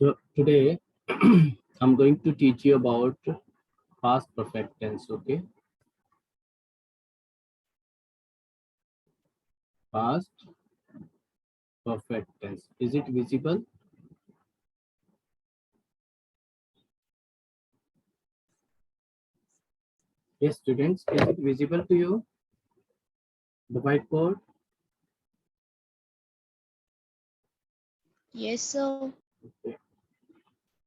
So today I'm going to teach you about past perfect tense. Okay, past perfect tense. Is it visible? Yes, students. Is it visible to you? The whiteboard. Yes, sir. Okay.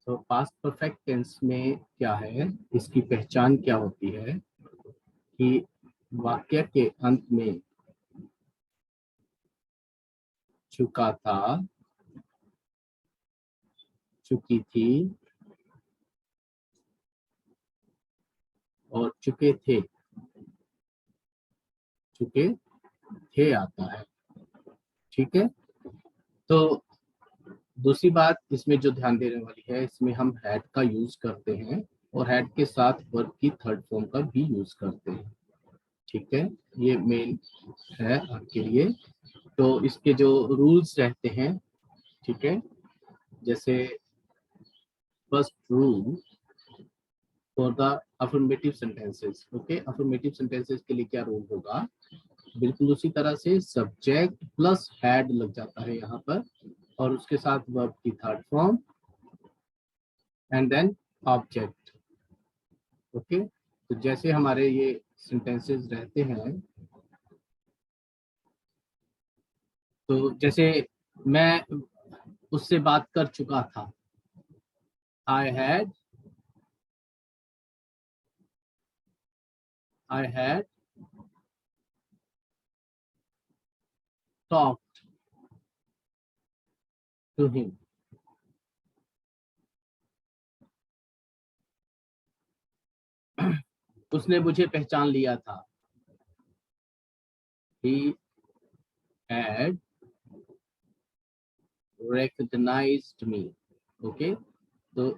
So past perfect tense में क्या है? इसकी पहचान क्या होती है कि वाक्य के अंत में चुका था, चुकी थी और चुके थे, चुके थे आता है। ठीक है। तो दूसरी बात इसमें जो ध्यान देने वाली है, इसमें हम हैड का यूज करते हैं और हैड के साथ वर्ब की थर्ड फॉर्म का भी यूज करते हैं। ठीक है, ये मेन है आपके लिए। तो इसके जो रूल्स रहते हैं, ठीक है, जैसे first rule for the affirmative sentences. Okay, affirmative sentences के लिए क्या रूल होगा? बिल्कुल उसी तरह से सब्जेक्ट प्लस हैड लग जाता है यहाँ पर और उसके साथ वर्ब की third form and then object. Okay, तो जैसे हमारे ये सेंटेंसेस रहते हैं, तो जैसे मैं उससे बात कर चुका था, I had talked to him. उसने मुझे पहचान लिया था, he had recognized me. Okay, तो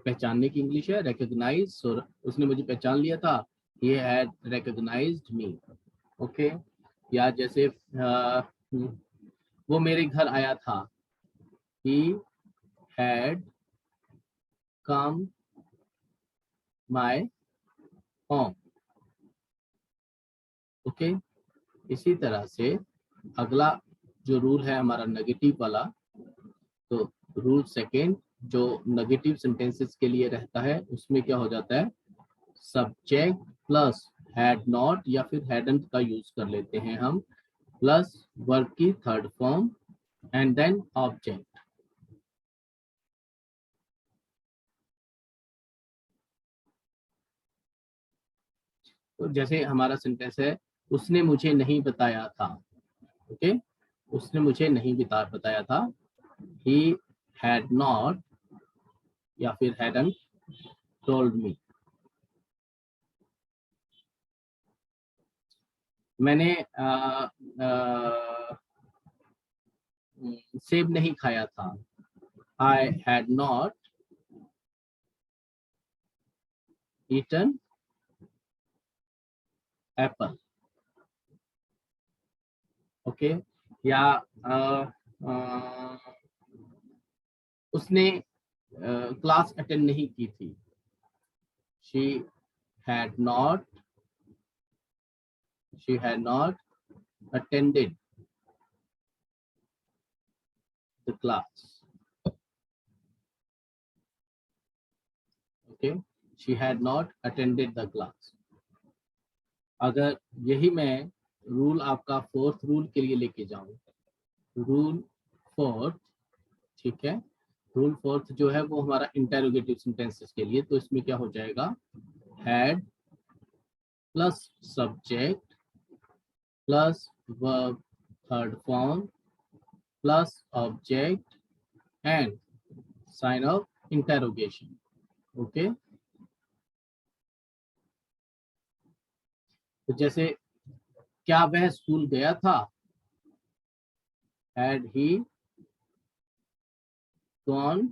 पहचानने की इंग्लिश है recognize, और उसने मुझे पहचान लिया था, he had recognized me। Okay, या जैसे वो मेरे घर आया था, he had come my home। Okay, इसी तरह से अगला जो रूल है हमारा नेगेटिव वाला, तो रूल सेकेंड जो नेगेटिव सेंटेंसेस के लिए रहता है, उसमें क्या हो जाता है? सब्जेक्ट प्लस हैड नॉट या फिर हैडंट का यूज कर लेते हैं हम, प्लस वर्ब की third form and then object. तो जैसे हमारा सेंटेंस है, उसने मुझे नहीं बताया था। ओके, उसने मुझे नहीं बताया था, ही हैड नॉट या फिर हैडंट टोल्ड मी। मैंने सेब नहीं खाया था, I had not eaten apple. Okay, या उसने क्लास अटेंड नहीं की थी, she had not attended the class। okay, she had not attended the class। अगर यही मैं रूल आपका फोर्थ रूल के लिए लेके जाऊं, रूल फोर्थ, ठीक है, रूल फोर्थ जो है वो हमारा इंटेरोगेटिव सेंटेंसेस के लिए, तो इसमें क्या हो जाएगा? Had plus subject plus verb third form plus object and sign of interrogation. Okay, तो जैसे क्या वह स्कूल गया था? Had he gone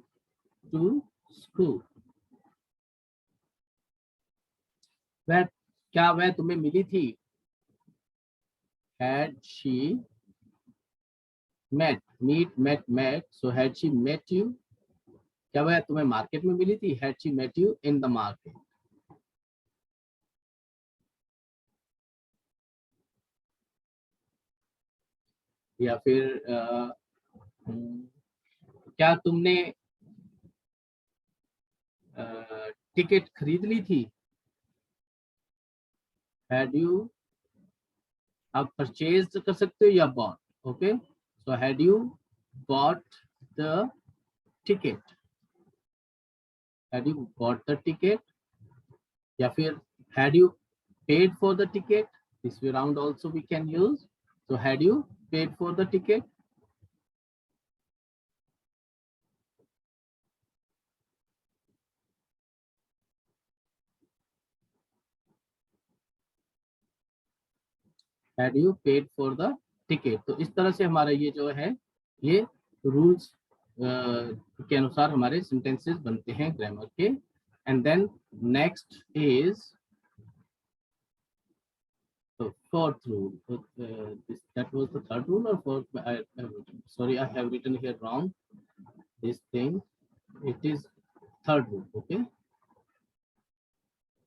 to school. वह क्या वह तुम्हें मिली थी? Had she met, meet met met, so had she met you? क्या वह तुम्हें मार्केट में मिली थी? Had she met you in the market? या फिर क्या तुमने टिकट खरीद ली थी? हैड यू, आप परचेज कर सकते हो या bought, okay, so had you bought the ticket, had you bought the ticket, या फिर had you paid for the ticket? This way round also we can use. So had you paid for the ticket? Had you paid for the ticket? तो इस तरह से हमारा ये जो है ये रूल्स के अनुसार हमारे सेंटेंसेस बनते हैं ग्रामर के. And then next is the fourth rule. That was the third rule or fourth? Sorry, I have written here wrong. This thing, it is third rule. Okay,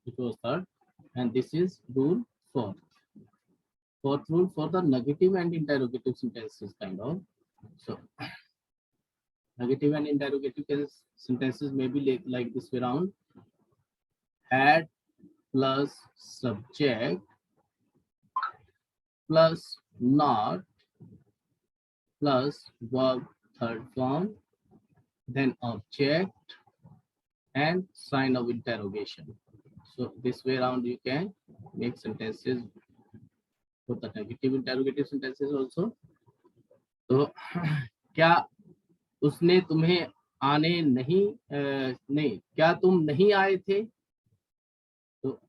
it was third, and this is rule fourth. Fourth rule for the negative and interrogative sentences, kind of. So, negative and interrogative sentences may be like this way round: had plus subject plus not plus verb third form, then object and sign of interrogation. So this way around you can make sentences for the negative interrogative sentences also. तो क्या उसने तुम्हें आने नहीं, क्या तुम नहीं आए थे? तो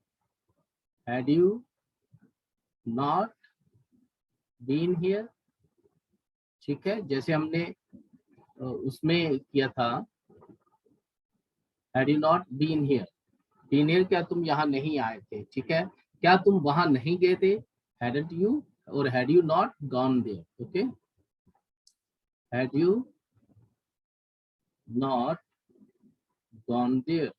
had you not been here? ठीक है, जैसे हमने उसमें किया था, had you not been here? been here क्या तुम यहाँ नहीं आए थे? ठीक है, क्या तुम वहां नहीं गए थे? hadn't you or had you not gone there? Okay, had you not gone there?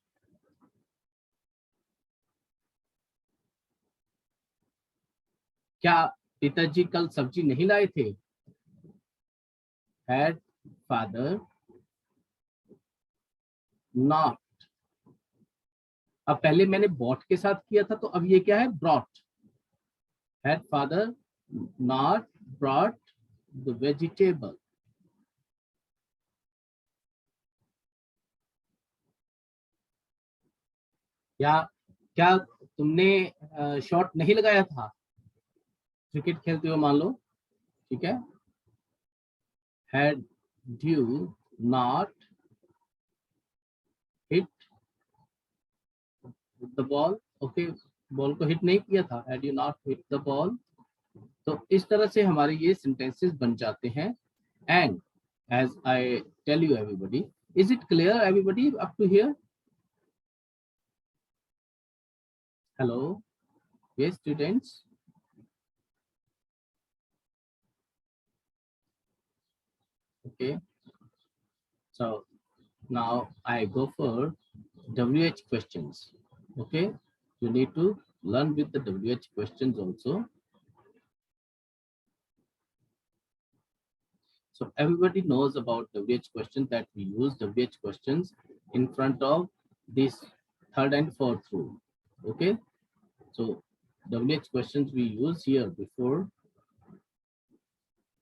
क्या पिताजी कल सब्जी नहीं लाए थे? had father not. अब पहले मैंने bought के साथ किया था, तो अब ये क्या है? brought. had father not brought the vegetable? या क्या तुमने शॉट नहीं लगाया था? क्रिकेट खेलते हुए मान लो, ठीक है, had you not hit the ball? Okay, ball को हिट नहीं किया था, had you not hit the ball? तो इस तरह से हमारे ये सेंटेंसेस बन जाते हैं. And as I tell you everybody, is it clear everybody up to here? Hello, yes students? Okay, so now I go for WH questions. Okay, you need to learn with the WH questions also. So everybody knows about WH questions, that we use WH questions in front of this third and fourth rule. Okay, so WH questions we use here before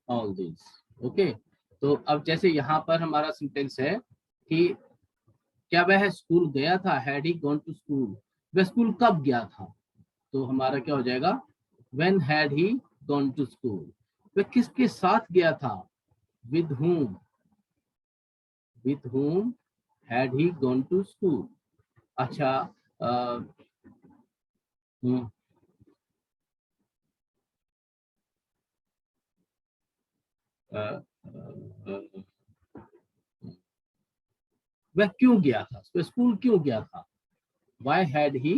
all these. Okay, तो अब जैसे यहाँ पर हमारा sentence है कि क्या वह स्कूल गया था? Had he gone to school? वह स्कूल कब गया था? तो हमारा क्या हो जाएगा? When had he gone to school? वह किसके साथ गया था? With whom? with whom had he gone to school? अच्छा, वह क्यों गया था? वह स्कूल क्यों गया था? Why had he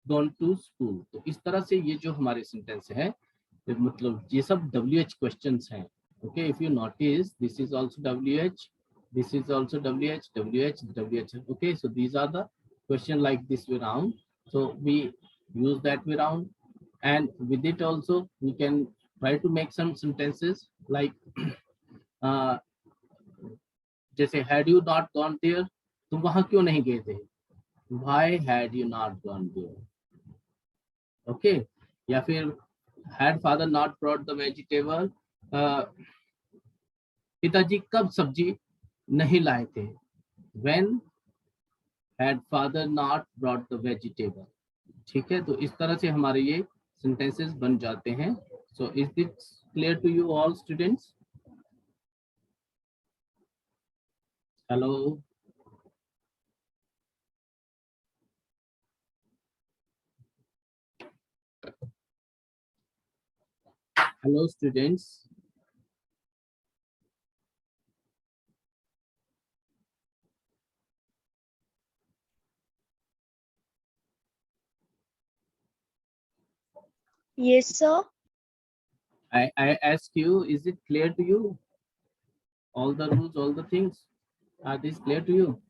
gone to school? तो इस तरह से ये जो हमारे सेंटेंस है, मतलब ये सब WH क्वेश्चंस हैं. Okay, if you notice, this is also WH, This is also WH, WH, WH. Okay, so these are the question like this way round. So we use that way round, and with it also we can try to make some sentences like uh, जैसे had you not gone there, तुम वहां क्यों नहीं गए थे? Why had you not gone there? Okay, या फिर had father not brought the vegetable, पिताजी कब सब्जी नहीं लाए थे? When had father not brought the vegetable? ठीक है, तो इस तरह से हमारे ये sentences बन जाते हैं. So is this clear to you all students? Hello. Hello students. Yes, sir. I ask you, is it clear to you? All the rules, all the things, are these clear to you?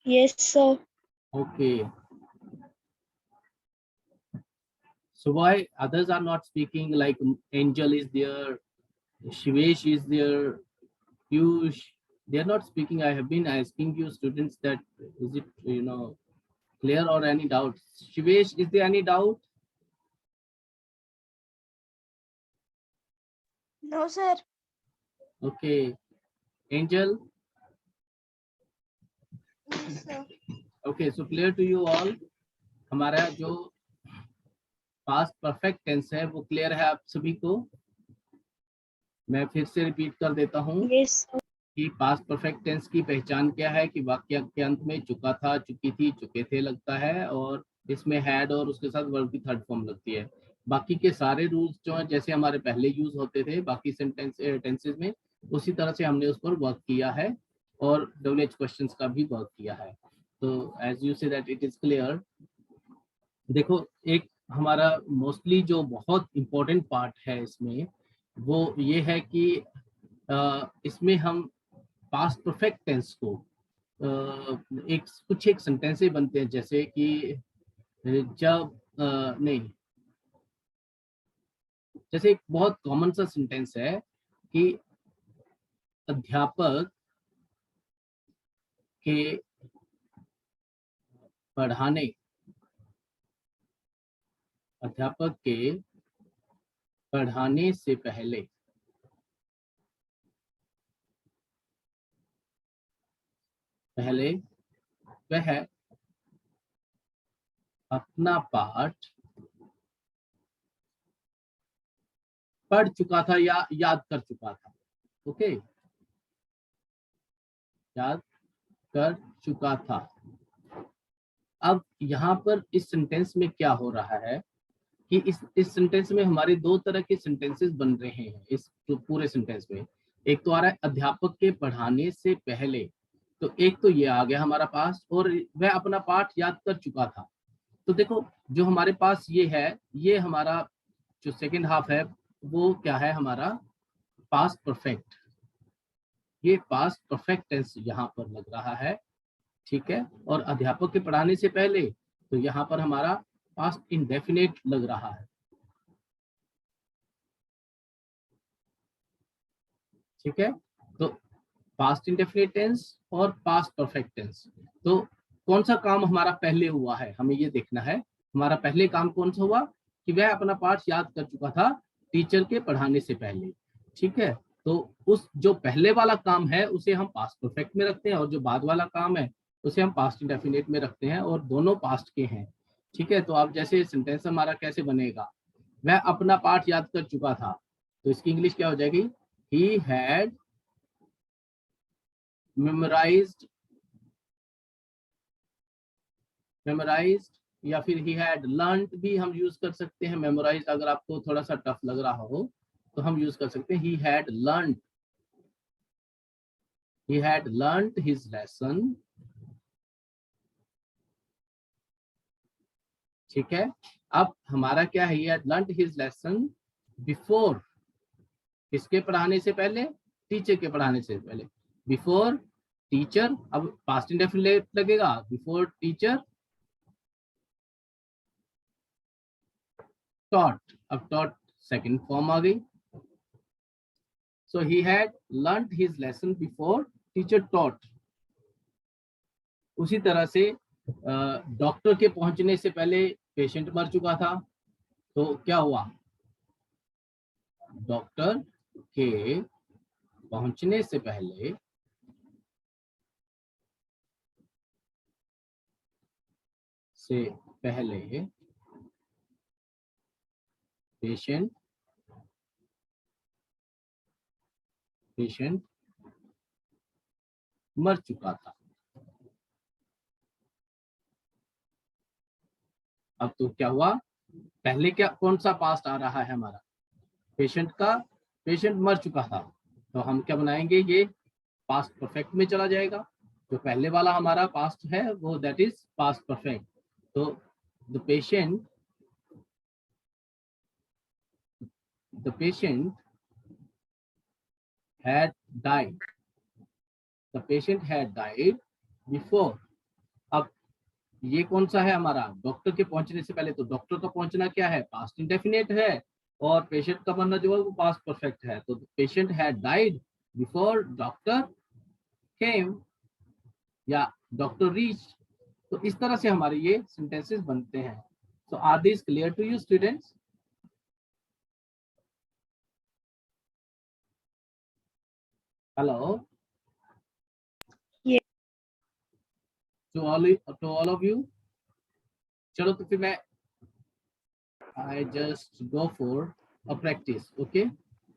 Yes, sir. Okay. So why others are not speaking? Like Angel is there, Shivesh is there, Piyush, they are not speaking. I have been asking you students that is it clear or any doubt? Shivesh, is there any doubt? No, sir. Okay. Angel? Yes, sir. Okay, so clear to you all. हमारा जो past perfect tense है वो clear है आप सभी को? मैं फिर से रिपीट कर देता हूँ Yes, sir. कि पास्ट परफेक्ट टेंस की पहचान क्या है कि वाक्य के अंत में चुका था, चुकी थी, चुके थे लगता है और इसमें हैड और उसके साथ वर्ब की थर्ड फॉर्म लगती है. बाकी के सारे रूल्स जो है जैसे हमारे पहले यूज होते थे बाकी टेंसेस में, उसी तरह से हमने उस पर वर्क किया है और WH क्वेश्चंस का भी वर्क किया है. तो as you say that it is clear. देखो, एक हमारा मोस्टली जो बहुत इम्पोर्टेंट पार्ट है इसमें वो ये है कि इसमें हम पास्ट परफेक्ट टेंस को एक सेंटेंस बनते हैं जैसे कि जब नहीं, जैसे एक बहुत कॉमन सा सेंटेंस है कि अध्यापक के पढ़ाने से पहले वह अपना पाठ पढ़ चुका था या याद कर चुका था. ओके, याद कर चुका था. अब यहाँ पर इस सेंटेंस में क्या हो रहा है कि इस सेंटेंस में हमारे दो तरह के सेंटेंसेस बन रहे हैं इस पूरे सेंटेंस में. एक तो आ रहा है अध्यापक के पढ़ाने से पहले, तो एक तो ये आ गया हमारा पास और वह अपना पाठ याद कर चुका था. तो देखो जो हमारे पास ये है, ये हमारा जो सेकंड हाफ है वो क्या है, हमारा पास्ट परफेक्ट. ये पास्ट परफेक्ट टेंस यहाँ पर लग रहा है, ठीक है. और अध्यापक के पढ़ाने से पहले तो यहाँ पर हमारा पास्ट इंडेफिनिट लग रहा है, ठीक है. तो पास्ट इंडेफिनिट टेंस और पास्ट परफेक्ट टेंस, तो कौन सा काम हमारा पहले हुआ है हमें ये देखना है. हमारा पहले काम कौन सा हुआ कि वह अपना पाठ याद कर चुका था टीचर के पढ़ाने से पहले, ठीक है. तो उस जो पहले वाला काम है उसे हम पास्ट परफेक्ट में रखते हैं और जो बाद वाला काम है उसे हम पास्ट इंडेफिनिट में रखते हैं और दोनों पास्ट के हैं, ठीक है. तो अब जैसे सेंटेंस हमारा कैसे बनेगा, वह अपना पाठ याद कर चुका था, तो इसकी इंग्लिश क्या हो जाएगी, ही हैड मेमोराइज्ड या फिर ही हैड लर्नड भी हम यूज कर सकते हैं. मेमोराइज अगर आपको थोड़ा सा टफ लग रहा हो तो हम यूज कर सकते हैं he had learned his lesson, ठीक है. अब हमारा क्या है, he had learned his lesson before, किसके पढ़ाने से पहले, टीचर के पढ़ाने से पहले. बिफोर टीचर, अब पास्ट इंडेफिनिट लगेगा, बिफोर टीचर taught, अब taught सेकंड फॉर्म आ गई. So he had learnt his lesson before teacher taught. उसी तरह से डॉक्टर के पहुंचने से पहले पेशेंट मर चुका था, तो क्या हुआ, डॉक्टर के पहुंचने से पहले पेशेंट मर चुका था. अब तो क्या हुआ, पहले क्या कौन सा पास्ट आ रहा है हमारा, पेशेंट का, पेशेंट मर चुका था, तो हम क्या बनाएंगे, ये पास्ट परफेक्ट में चला जाएगा. जो पहले वाला हमारा पास्ट है वो दैट इज पास्ट परफेक्ट. तो the patient had died, the patient had died before. अब ये कौन सा है हमारा, डॉक्टर के पहुंचने से पहले, तो डॉक्टर का पहुंचना क्या है, पास्ट इंडेफिनिट है, और पेशेंट का बनना जो है वो पास्ट परफेक्ट है. तो patient had died before doctor केम या डॉक्टर रीच. तो इस तरह से हमारे ये सेंटेंसेस बनते हैं. So are this clear to you students? Hello, to all of you. चलो तो फिर मैं I just go for a practice, okay?